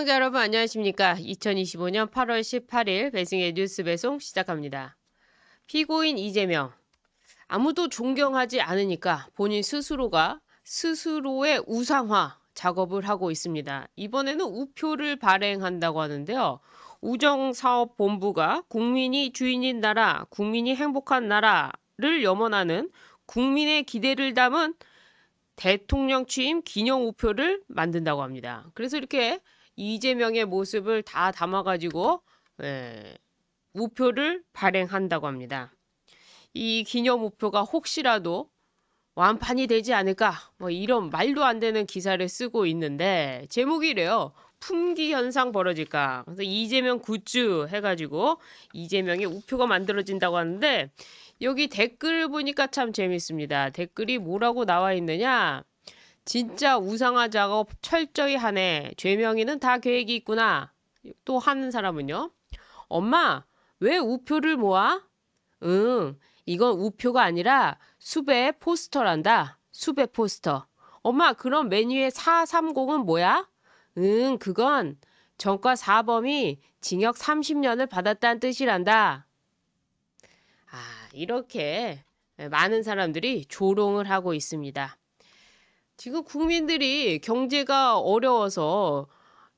시청자 여러분 안녕하십니까? 2025년 8월 18일 배승의 뉴스 배송 시작합니다. 피고인 이재명. 아무도 존경하지 않으니까 본인 스스로가 스스로의 우상화 작업을 하고 있습니다. 이번에는 우표를 발행한다고 하는데요. 우정사업본부가 국민이 주인인 나라, 국민이 행복한 나라를 염원하는 국민의 기대를 담은 대통령 취임 기념 우표를 만든다고 합니다. 그래서 이렇게 이재명의 모습을 다 담아가지고 우표를 발행한다고 합니다. 이 기념 우표가 혹시라도 완판이 되지 않을까 뭐 이런 말도 안 되는 기사를 쓰고 있는데 제목이 이래요. 품귀 현상 벌어질까. 그래서 이재명 굿즈 해가지고 이재명의 우표가 만들어진다고 하는데 여기 댓글을 보니까 참 재밌습니다. 댓글이 뭐라고 나와 있느냐. 진짜 우상화 작업 철저히 하네. 죄명이는 다 계획이 있구나. 또 하는 사람은요. 엄마, 왜 우표를 모아? 응, 이건 우표가 아니라 수배 포스터란다. 수배 포스터. 엄마, 그럼 메뉴의 430은 뭐야? 응, 그건 전과 4범이 징역 30년을 받았다는 뜻이란다. 이렇게 많은 사람들이 조롱을 하고 있습니다. 지금 국민들이 경제가 어려워서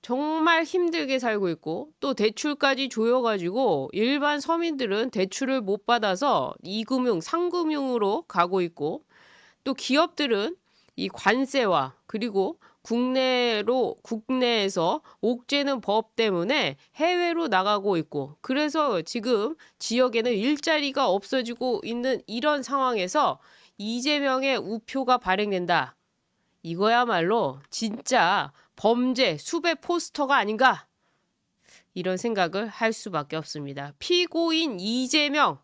정말 힘들게 살고 있고 또 대출까지 조여가지고 일반 서민들은 대출을 못 받아서 2금융, 3금융으로 가고 있고 또 기업들은 이 관세와 그리고 국내에서 옥죄는 법 때문에 해외로 나가고 있고 그래서 지금 지역에는 일자리가 없어지고 있는 이런 상황에서 이재명의 우표가 발행된다. 이거야말로 진짜 범죄 수배 포스터가 아닌가 이런 생각을 할 수밖에 없습니다. 피고인 이재명이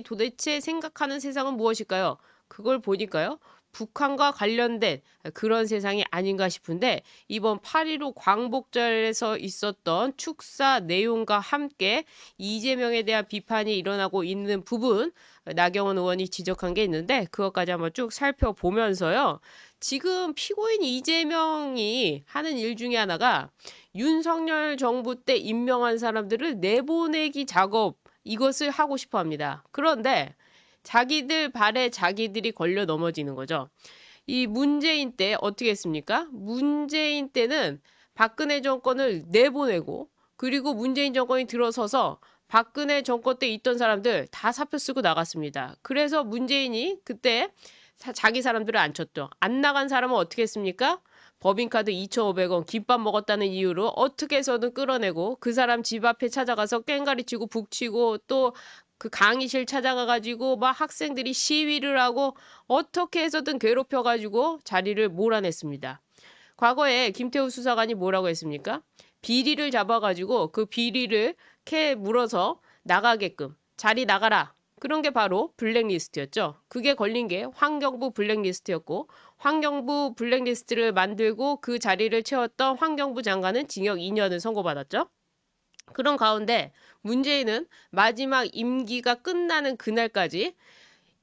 도대체 생각하는 세상은 무엇일까요? 그걸 보니까요. 북한과 관련된 그런 세상이 아닌가 싶은데 이번 8.15 광복절에서 있었던 축사 내용과 함께 이재명에 대한 비판이 일어나고 있는 부분 나경원 의원이 지적한 게 있는데 그것까지 한번 쭉 살펴보면서요. 지금 피고인 이재명이 하는 일 중에 하나가 윤석열 정부 때 임명한 사람들을 내보내기 작업 이것을 하고 싶어 합니다. 그런데 자기들 발에 자기들이 걸려 넘어지는 거죠. 이 문재인 때 어떻게 했습니까? 문재인 때는 박근혜 정권을 내보내고 그리고 문재인 정권이 들어서서 박근혜 정권 때 있던 사람들 다 사표 쓰고 나갔습니다. 그래서 문재인이 그때 자기 사람들을 안 쳤죠. 안 나간 사람은 어떻게 했습니까? 법인카드 2,500원 김밥 먹었다는 이유로 어떻게 해서든 끌어내고 그 사람 집 앞에 찾아가서 꽹가리 치고 북치고 또 그 강의실 찾아가가지고 막 학생들이 시위를 하고 어떻게 해서든 괴롭혀가지고 자리를 몰아냈습니다. 과거에 김태우 수사관이 뭐라고 했습니까? 비리를 잡아가지고 그 비리를 캐 물어서 나가게끔 자리 나가라. 그런 게 바로 블랙리스트였죠. 그게 걸린 게 환경부 블랙리스트였고 환경부 블랙리스트를 만들고 그 자리를 채웠던 환경부 장관은 징역 2년을 선고받았죠. 그런 가운데 문재인은 마지막 임기가 끝나는 그날까지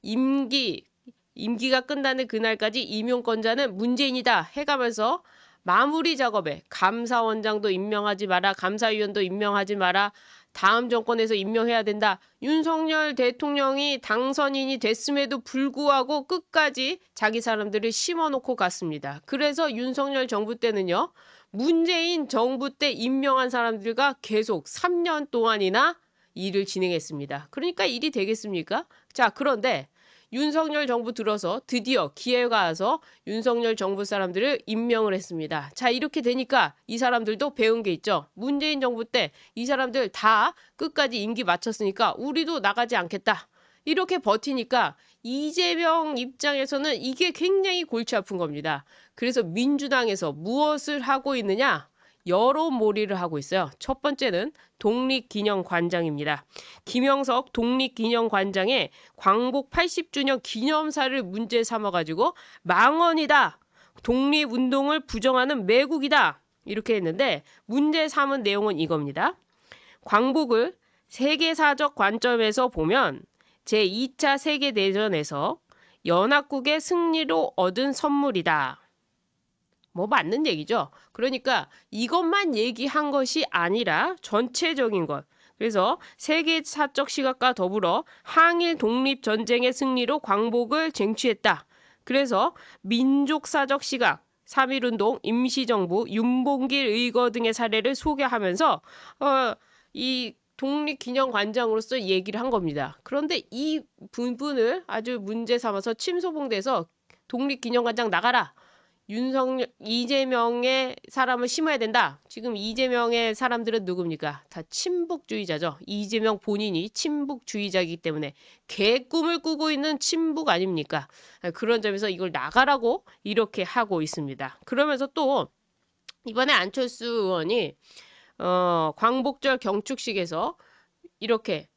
임기가 끝나는 그날까지 임용권자는 문재인이다 해가면서 마무리 작업에 감사원장도 임명하지 마라, 감사위원도 임명하지 마라, 다음 정권에서 임명해야 된다. 윤석열 대통령이 당선인이 됐음에도 불구하고 끝까지 자기 사람들을 심어놓고 갔습니다. 그래서 윤석열 정부 때는요. 문재인 정부 때 임명한 사람들과 계속 3년 동안이나 일을 진행했습니다. 그러니까 일이 되겠습니까? 자, 그런데 윤석열 정부 들어서 드디어 기회가 와서 윤석열 정부 사람들을 임명을 했습니다. 자, 이렇게 되니까 이 사람들도 배운 게 있죠. 문재인 정부 때 이 사람들 다 끝까지 임기 마쳤으니까 우리도 나가지 않겠다. 이렇게 버티니까 이재명 입장에서는 이게 굉장히 골치 아픈 겁니다. 그래서 민주당에서 무엇을 하고 있느냐? 여론몰이를 하고 있어요. 첫 번째는 독립기념관장입니다. 김영석 독립기념관장의 광복 80주년 기념사를 문제 삼아가지고 망언이다. 독립운동을 부정하는 매국이다. 이렇게 했는데 문제 삼은 내용은 이겁니다. 광복을 세계사적 관점에서 보면 제2차 세계대전에서 연합국의 승리로 얻은 선물이다. 뭐 맞는 얘기죠. 그러니까 이것만 얘기한 것이 아니라 전체적인 것. 그래서 세계사적 시각과 더불어 항일 독립전쟁의 승리로 광복을 쟁취했다. 그래서 민족사적 시각, 3.1운동, 임시정부, 윤봉길 의거 등의 사례를 소개하면서 이 독립기념관장으로서 얘기를 한 겁니다. 그런데 이 부분을 아주 문제 삼아서 침소봉대에서 독립기념관장 나가라. 이재명의 사람을 심어야 된다. 지금 이재명의 사람들은 누굽니까? 다 친북주의자죠. 이재명 본인이 친북주의자이기 때문에 개꿈을 꾸고 있는 친북 아닙니까? 그런 점에서 이걸 나가라고 이렇게 하고 있습니다. 그러면서 또 이번에 안철수 의원이 광복절 경축식에서 이렇게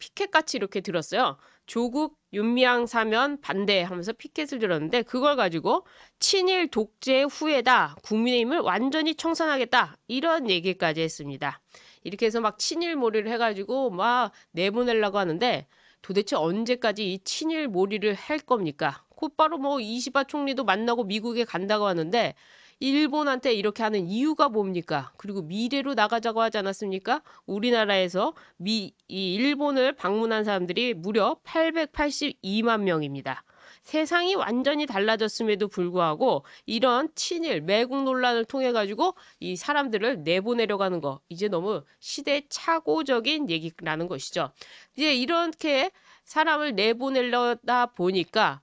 피켓같이 이렇게 들었어요. 조국 윤미향 사면 반대하면서 피켓을 들었는데 그걸 가지고 친일 독재의 후예다. 국민의힘을 완전히 청산하겠다. 이런 얘기까지 했습니다. 이렇게 해서 막 친일몰이를 해가지고 막 내보내려고 하는데 도대체 언제까지 이 친일몰이를 할 겁니까? 곧바로 뭐 이시바 총리도 만나고 미국에 간다고 하는데 일본한테 이렇게 하는 이유가 뭡니까? 그리고 미래로 나가자고 하지 않았습니까? 우리나라에서 이 일본을 방문한 사람들이 무려 882만 명입니다. 세상이 완전히 달라졌음에도 불구하고 이런 친일 매국 논란을 통해 가지고 이 사람들을 내보내려고 하는 거 이제 너무 시대착오적인 얘기라는 것이죠. 이제 이렇게 사람을 내보내려다 보니까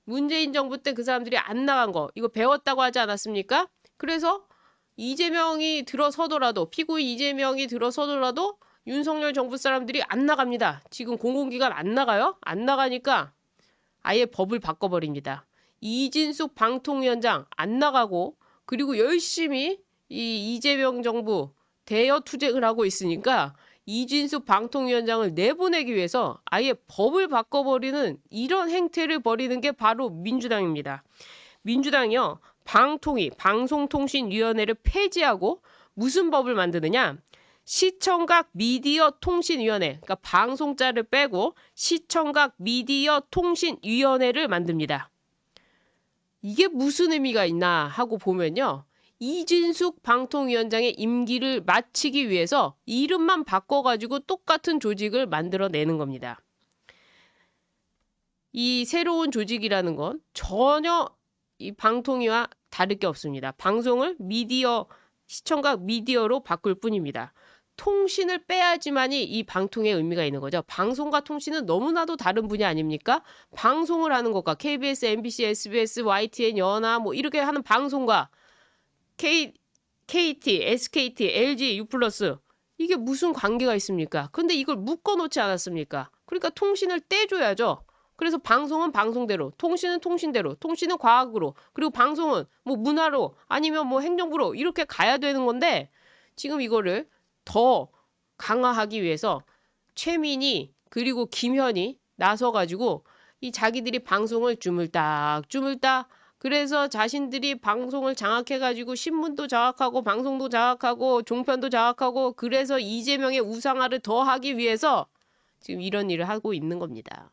문재인 정부 때 그 사람들이 안 나간 거 이거 배웠다고 하지 않았습니까? 그래서 이재명이 들어서더라도 피고인 이재명이 들어서더라도 윤석열 정부 사람들이 안 나갑니다. 지금 공공기관 안 나가요? 안 나가니까 아예 법을 바꿔버립니다. 이진숙 방통위원장 안 나가고 그리고 열심히 이 이재명 정부 대여 투쟁을 하고 있으니까 이진숙 방통위원장을 내보내기 위해서 아예 법을 바꿔버리는 이런 행태를 벌이는 게 바로 민주당입니다. 민주당이요. 방송통신위원회를 폐지하고 무슨 법을 만드느냐? 시청각 미디어 통신위원회, 그러니까 방송자를 빼고 시청각 미디어 통신위원회를 만듭니다. 이게 무슨 의미가 있나 하고 보면요. 이진숙 방통위원장의 임기를 마치기 위해서 이름만 바꿔가지고 똑같은 조직을 만들어내는 겁니다. 이 새로운 조직이라는 건 전혀 이 방통위와 다를 게 없습니다. 방송을 시청각 미디어로 바꿀 뿐입니다. 통신을 빼야지만이 이 방통의 의미가 있는 거죠. 방송과 통신은 너무나도 다른 분야 아닙니까? 방송을 하는 것과 KBS, MBC, SBS, YTN, 연하 뭐 이렇게 하는 방송과 KT, SKT, LG, U+, 이게 무슨 관계가 있습니까? 근데 이걸 묶어놓지 않았습니까? 그러니까 통신을 떼줘야죠. 그래서 방송은 방송대로, 통신은 통신대로, 통신은 과학으로, 그리고 방송은 뭐 문화로 아니면 뭐 행정부로 이렇게 가야 되는 건데 지금 이거를 더 강화하기 위해서 최민희 그리고 김현이 나서가지고 이 자기들이 방송을 주물딱 그래서 자신들이 방송을 장악해가지고 신문도 장악하고 방송도 장악하고 종편도 장악하고 그래서 이재명의 우상화를 더 하기 위해서 지금 이런 일을 하고 있는 겁니다.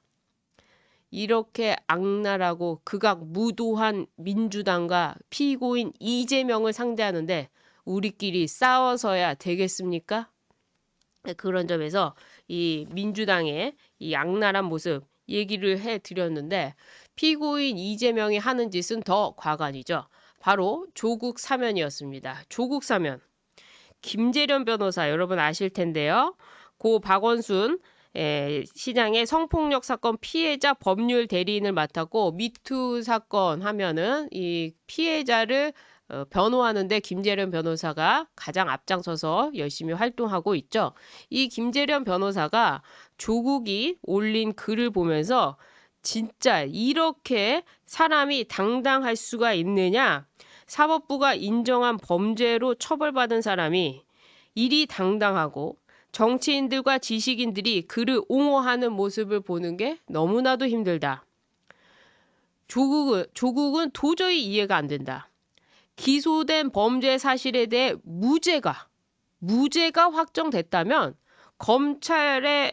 이렇게 악랄하고 극악무도한 민주당과 피고인 이재명을 상대하는데 우리끼리 싸워서야 되겠습니까? 그런 점에서 이 민주당의 이 악랄한 모습 얘기를 해드렸는데 피고인 이재명이 하는 짓은 더 과관이죠. 바로 조국 사면이었습니다. 조국 사면. 김재련 변호사 여러분 아실 텐데요. 고 박원순 시장의 성폭력 사건 피해자 법률 대리인을 맡았고 미투 사건 하면은 이 피해자를 변호하는데 김재련 변호사가 가장 앞장서서 열심히 활동하고 있죠. 이 김재련 변호사가 조국이 올린 글을 보면서 진짜 이렇게 사람이 당당할 수가 있느냐? 사법부가 인정한 범죄로 처벌받은 사람이 일이 당당하고 정치인들과 지식인들이 그를 옹호하는 모습을 보는 게 너무나도 힘들다. 조국은 도저히 이해가 안 된다. 기소된 범죄 사실에 대해 무죄가 확정됐다면 검찰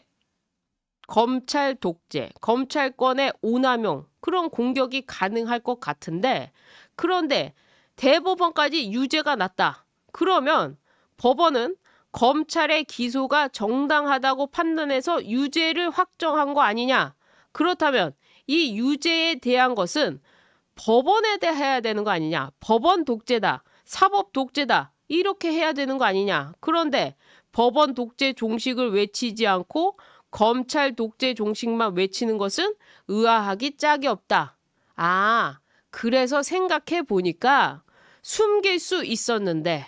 독재, 검찰권의 오남용 그런 공격이 가능할 것 같은데 그런데 대법원까지 유죄가 났다. 그러면 법원은 검찰의 기소가 정당하다고 판단해서 유죄를 확정한 거 아니냐? 그렇다면 이 유죄에 대한 것은 법원에 대해 해야 되는 거 아니냐? 법원 독재다. 사법 독재다. 이렇게 해야 되는 거 아니냐? 그런데 법원 독재 종식을 외치지 않고 검찰 독재 종식만 외치는 것은 의아하기 짝이 없다. 아, 그래서 생각해 보니까 숨길 수 있었는데,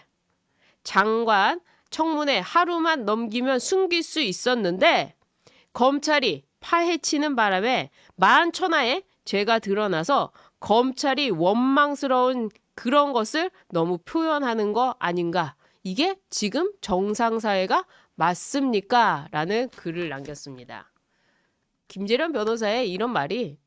장관 청문회 하루만 넘기면 숨길 수 있었는데, 검찰이 파헤치는 바람에 만천하에 죄가 드러나서 검찰이 원망스러운 그런 것을 너무 표현하는 거 아닌가? 이게 지금 정상사회가 맞습니까? 라는 글을 남겼습니다. 김재련 변호사의 이런 말이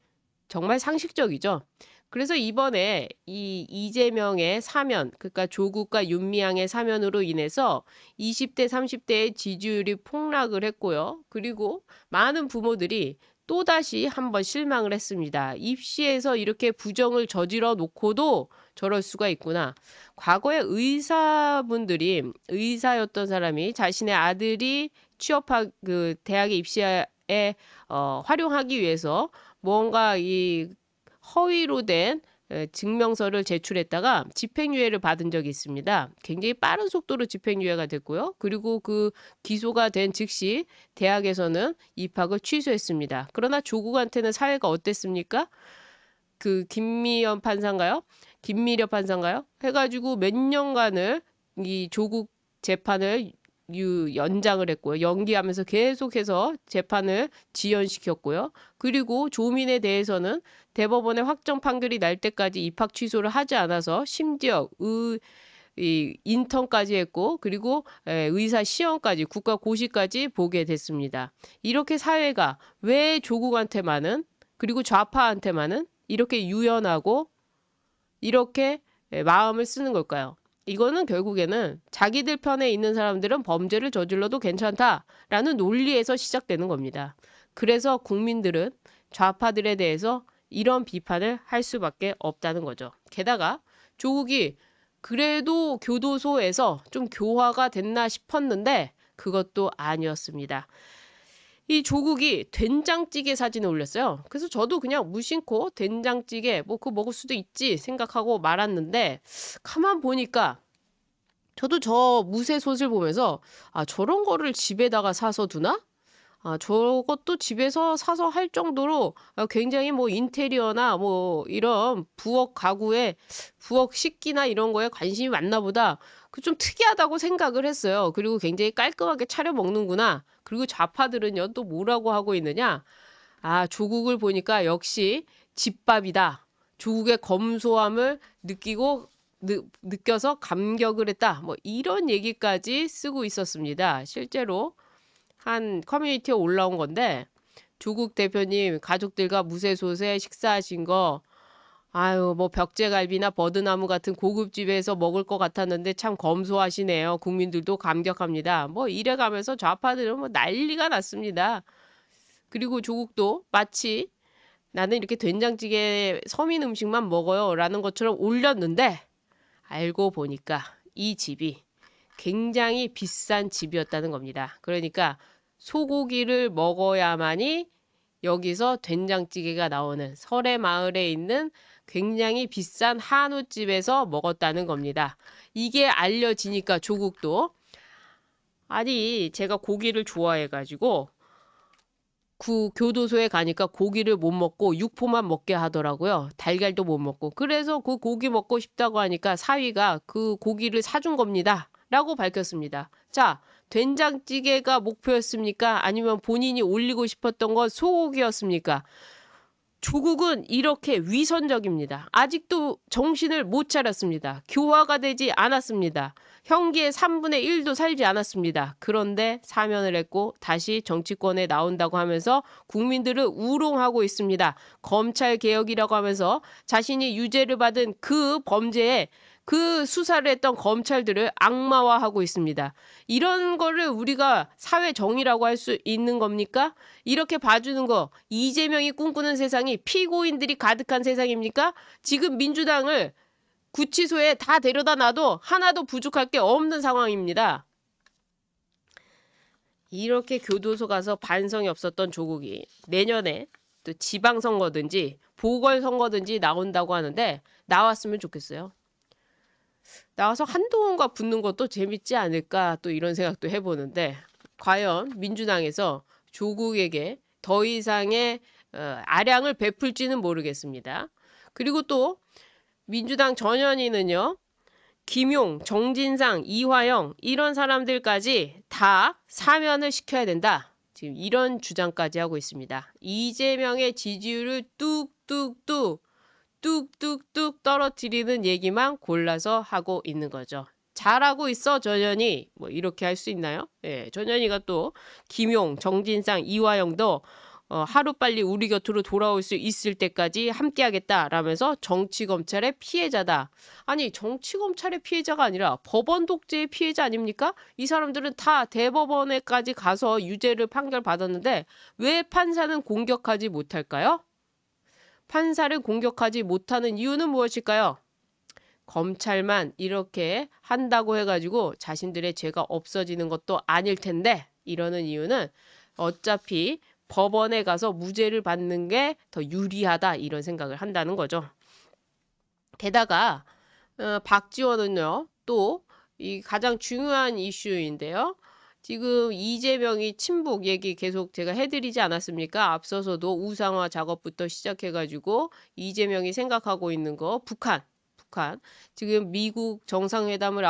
정말 상식적이죠. 그래서 이번에 이 이재명의 사면, 그러니까 조국과 윤미향의 사면으로 인해서 20대, 30대의 지지율이 폭락을 했고요. 그리고 많은 부모들이 또다시 한번 실망을 했습니다. 입시에서 이렇게 부정을 저질러 놓고도 저럴 수가 있구나. 과거에 의사였던 사람이 자신의 아들이 대학에 입시에 활용하기 위해서 뭔가 이 허위로 된 증명서를 제출했다가 집행유예를 받은 적이 있습니다. 굉장히 빠른 속도로 집행유예가 됐고요. 그리고 그 기소가 된 즉시 대학에서는 입학을 취소했습니다. 그러나 조국한테는 사회가 어땠습니까? 그 김미련 판사인가요? 해가지고 몇 년간을 이 조국 재판을 연장을 했고요. 연기하면서 계속해서 재판을 지연시켰고요. 그리고 조민에 대해서는 대법원의 확정 판결이 날 때까지 입학 취소를 하지 않아서 심지어 인턴까지 했고, 그리고 의사 시험까지, 국가 고시까지 보게 됐습니다. 이렇게 사회가 왜 조국한테만은, 그리고 좌파한테만은 이렇게 유연하고 이렇게 마음을 쓰는 걸까요? 이거는 결국에는 자기들 편에 있는 사람들은 범죄를 저질러도 괜찮다라는 논리에서 시작되는 겁니다. 그래서 국민들은 좌파들에 대해서 이런 비판을 할 수밖에 없다는 거죠. 게다가 조국이 그래도 교도소에서 좀 교화가 됐나 싶었는데 그것도 아니었습니다. 이 조국이 된장찌개 사진을 올렸어요. 그래서 저도 그냥 무심코 된장찌개 뭐 그거 먹을 수도 있지 생각하고 말았는데 가만 보니까 저도 저 무쇠솥을 보면서 아 저런 거를 집에다가 사서 두나? 아 저것도 집에서 사서 할 정도로 굉장히 뭐 인테리어나 뭐 이런 부엌 식기나 이런 거에 관심이 많나 보다. 그 좀 특이하다고 생각을 했어요. 그리고 굉장히 깔끔하게 차려 먹는구나. 그리고 좌파들은요 또 뭐라고 하고 있느냐? 아 조국을 보니까 역시 집밥이다. 조국의 검소함을 느껴서 감격을 했다. 뭐 이런 얘기까지 쓰고 있었습니다. 실제로 한 커뮤니티에 올라온 건데 조국 대표님 가족들과 무쇠솥에 식사하신 거 아유 뭐 벽제갈비나 버드나무 같은 고급집에서 먹을 것 같았는데 참 검소하시네요. 국민들도 감격합니다. 뭐 이래가면서 좌파들은 뭐 난리가 났습니다. 그리고 조국도 마치 나는 이렇게 된장찌개 서민 음식만 먹어요 라는 것처럼 올렸는데 알고 보니까 이 집이 굉장히 비싼 집이었다는 겁니다. 그러니까 소고기를 먹어야만이 여기서 된장찌개가 나오는 설해마을에 있는 굉장히 비싼 한우집에서 먹었다는 겁니다. 이게 알려지니까 조국도 아니 제가 고기를 좋아해가지고 그 교도소에 가니까 고기를 못 먹고 육포만 먹게 하더라고요. 달걀도 못 먹고. 그래서 그 고기 먹고 싶다고 하니까 사위가 그 고기를 사준 겁니다. 라고 밝혔습니다. 자, 된장찌개가 목표였습니까? 아니면 본인이 올리고 싶었던 건 소고기였습니까? 조국은 이렇게 위선적입니다. 아직도 정신을 못 차렸습니다. 교화가 되지 않았습니다. 형기의 3분의 1도 살지 않았습니다. 그런데 사면을 했고 다시 정치권에 나온다고 하면서 국민들을 우롱하고 있습니다. 검찰개혁이라고 하면서 자신이 유죄를 받은 그 범죄에 그 수사를 했던 검찰들을 악마화하고 있습니다. 이런 거를 우리가 사회 정의라고 할 수 있는 겁니까? 이렇게 봐주는 거 이재명이 꿈꾸는 세상이 피고인들이 가득한 세상입니까? 지금 민주당을 구치소에 다 데려다 놔도 하나도 부족할 게 없는 상황입니다. 이렇게 교도소 가서 반성이 없었던 조국이 내년에 또 지방선거든지 보궐선거든지 나온다고 하는데 나왔으면 좋겠어요. 나와서 한동훈과 붙는 것도 재밌지 않을까 또 이런 생각도 해보는데 과연 민주당에서 조국에게 더 이상의 아량을 베풀지는 모르겠습니다. 그리고 또 민주당 전현희는요. 김용, 정진상, 이화영 이런 사람들까지 다 사면을 시켜야 된다. 지금 이런 주장까지 하고 있습니다. 이재명의 지지율을 뚝뚝뚝 떨어뜨리는 얘기만 골라서 하고 있는 거죠. 잘하고 있어 전현희 뭐 이렇게 할 수 있나요? 예, 전현희가 또 김용, 정진상, 이화영도 하루빨리 우리 곁으로 돌아올 수 있을 때까지 함께하겠다라면서 정치검찰의 피해자다. 아니 정치검찰의 피해자가 아니라 법원 독재의 피해자 아닙니까? 이 사람들은 다 대법원에까지 가서 유죄를 판결받았는데 왜 판사는 공격하지 못할까요? 판사를 공격하지 못하는 이유는 무엇일까요? 검찰만 이렇게 한다고 해가지고 자신들의 죄가 없어지는 것도 아닐 텐데 이러는 이유는 어차피 법원에 가서 무죄를 받는 게 더 유리하다 이런 생각을 한다는 거죠. 게다가 박지원은요 또 이 가장 중요한 이슈인데요. 지금 이재명이 친북 얘기 계속 제가 해드리지 않았습니까? 앞서서도 우상화 작업부터 시작해가지고 이재명이 생각하고 있는 거 북한. 지금 미국 정상회담을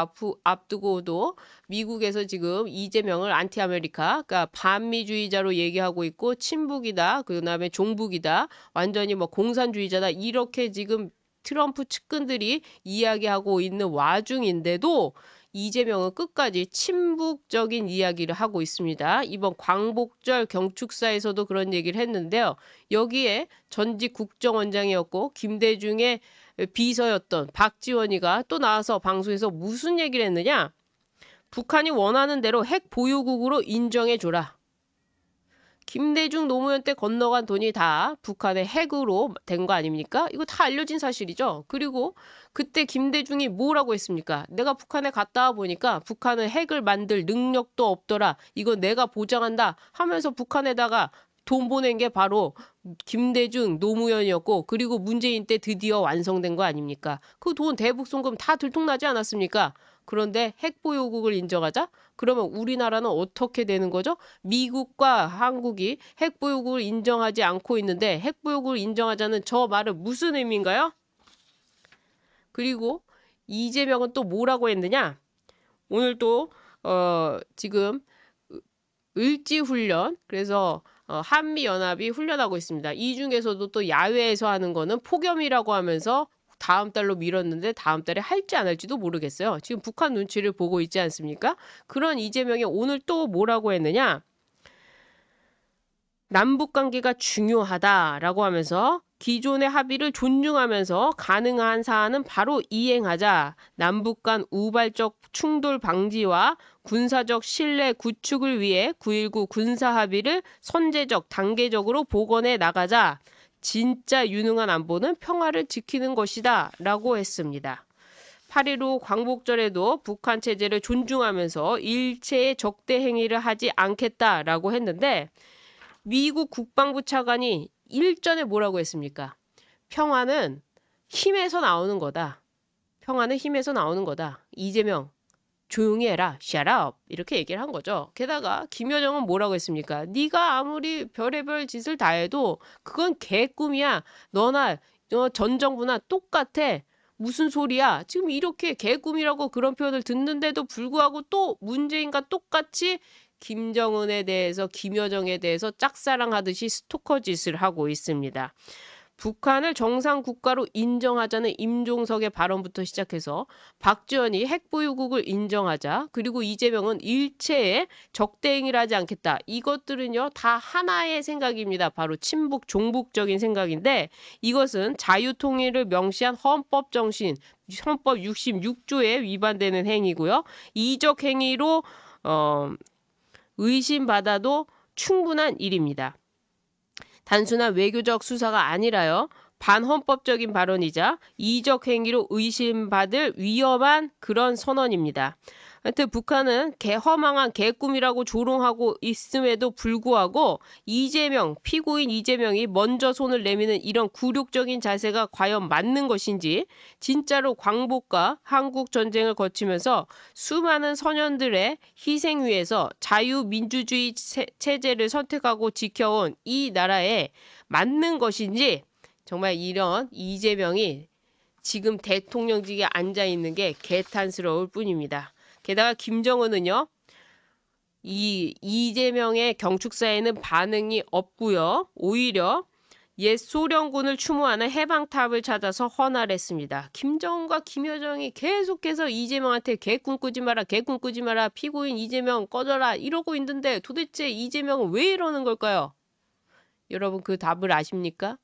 앞두고도 미국에서 지금 이재명을 안티 아메리카, 그러니까 반미주의자로 얘기하고 있고 친북이다, 그 다음에 종북이다, 완전히 뭐 공산주의자다 이렇게 지금 트럼프 측근들이 이야기하고 있는 와중인데도 이재명은 끝까지 친북적인 이야기를 하고 있습니다. 이번 광복절 경축사에서도 그런 얘기를 했는데요. 여기에 전직 국정원장이었고 김대중의 비서였던 박지원이가 또 나와서 방송에서 무슨 얘기를 했느냐? 북한이 원하는 대로 핵 보유국으로 인정해줘라. 김대중 노무현 때 건너간 돈이 다 북한의 핵으로 된 거 아닙니까? 이거 다 알려진 사실이죠. 그리고 그때 김대중이 뭐라고 했습니까? 내가 북한에 갔다 와 보니까 북한은 핵을 만들 능력도 없더라. 이거 내가 보장한다 하면서 북한에다가 돈 보낸 게 바로 김대중 노무현이었고 그리고 문재인 때 드디어 완성된 거 아닙니까? 그 돈 대북 송금 다 들통나지 않았습니까? 그런데 핵보유국을 인정하자? 그러면 우리나라는 어떻게 되는 거죠? 미국과 한국이 핵보유국을 인정하지 않고 있는데 핵보유국을 인정하자는 저 말은 무슨 의미인가요? 그리고 이재명은 또 뭐라고 했느냐? 오늘 또 지금 을지훈련 그래서 한미연합이 훈련하고 있습니다. 이 중에서도 또 야외에서 하는 거는 폭염이라고 하면서 다음 달로 미뤘는데 다음 달에 할지 안 할지도 모르겠어요. 지금 북한 눈치를 보고 있지 않습니까? 그런 이재명이 오늘 또 뭐라고 했느냐? 남북 관계가 중요하다라고 하면서 기존의 합의를 존중하면서 가능한 사안은 바로 이행하자. 남북 간 우발적 충돌 방지와 군사적 신뢰 구축을 위해 9.19 군사 합의를 선제적 단계적으로 복원해 나가자. 진짜 유능한 안보는 평화를 지키는 것이다 라고 했습니다. 8.15 광복절에도 북한 체제를 존중하면서 일체의 적대 행위를 하지 않겠다라고 했는데 미국 국방부 차관이 일전에 뭐라고 했습니까? 평화는 힘에서 나오는 거다. 평화는 힘에서 나오는 거다. 이재명 조용히 해라. Shut up. 이렇게 얘기를 한 거죠. 게다가 김여정은 뭐라고 했습니까? 네가 아무리 별의별 짓을 다 해도 그건 개꿈이야. 너나 전 정부나 똑같아. 무슨 소리야? 지금 이렇게 개꿈이라고 그런 표현을 듣는데도 불구하고 또 문재인과 똑같이 김정은에 대해서 김여정에 대해서 짝사랑하듯이 스토커 짓을 하고 있습니다. 북한을 정상 국가로 인정하자는 임종석의 발언부터 시작해서 박지원이 핵보유국을 인정하자 그리고 이재명은 일체의 적대 행위를 하지 않겠다. 이것들은요 다 하나의 생각입니다. 바로 친북 종북적인 생각인데 이것은 자유통일을 명시한 헌법 정신 헌법 66조에 위반되는 행위고요. 이적 행위로 의심받아도 충분한 일입니다. 단순한 외교적 수사가 아니라요. 반헌법적인 발언이자 이적 행위로 의심받을 위험한 그런 선언입니다. 하여튼 북한은 개허망한 개꿈이라고 조롱하고 있음에도 불구하고 피고인 이재명이 먼저 손을 내미는 이런 굴욕적인 자세가 과연 맞는 것인지, 진짜로 광복과 한국 전쟁을 거치면서 수많은 선현들의 희생 위에서 자유민주주의 체제를 선택하고 지켜온 이 나라에 맞는 것인지, 정말 이런 이재명이 지금 대통령직에 앉아 있는 게 개탄스러울 뿐입니다. 게다가 김정은은요, 이 이재명의 경축사에는 반응이 없고요. 오히려 옛 소련군을 추모하는 해방탑을 찾아서 헌화했습니다. 김정은과 김여정이 계속해서 이재명한테 개꿈 꾸지 마라, 개꿈 꾸지 마라, 피고인 이재명 꺼져라 이러고 있는데 도대체 이재명은 왜 이러는 걸까요? 여러분 그 답을 아십니까?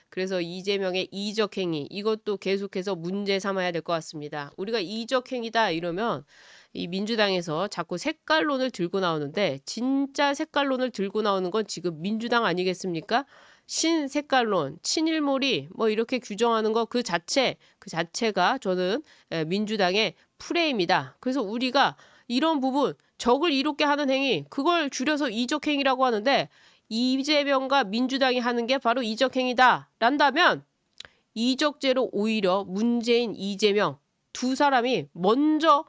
그래서 이재명의 이적행위, 이것도 계속해서 문제 삼아야 될 것 같습니다. 우리가 이적행위다 이러면 이 민주당에서 자꾸 색깔론을 들고 나오는데, 진짜 색깔론을 들고 나오는 건 지금 민주당 아니겠습니까? 신색깔론, 친일몰이 뭐 이렇게 규정하는 거 그 자체가 저는 민주당의 프레임이다. 그래서 우리가 이런 부분, 적을 이롭게 하는 행위, 그걸 줄여서 이적행위라고 하는데, 이재명과 민주당이 하는 게 바로 이적행위다 란다면 이적죄로 오히려 문재인, 이재명 두 사람이 먼저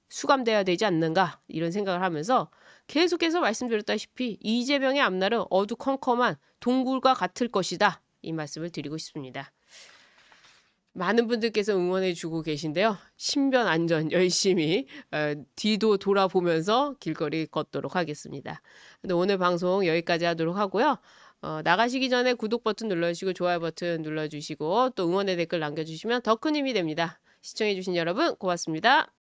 수감돼야 되지 않는가, 이런 생각을 하면서 계속해서 말씀드렸다시피 이재명의 앞날은 어두컴컴한 동굴과 같을 것이다, 이 말씀을 드리고 싶습니다. 많은 분들께서 응원해 주고 계신데요. 신변 안전 열심히 뒤도 돌아보면서 길거리 걷도록 하겠습니다. 근데 오늘 방송 여기까지 하도록 하고요. 나가시기 전에 구독 버튼 눌러주시고 좋아요 버튼 눌러주시고 또 응원의 댓글 남겨주시면 더 큰 힘이 됩니다. 시청해주신 여러분 고맙습니다.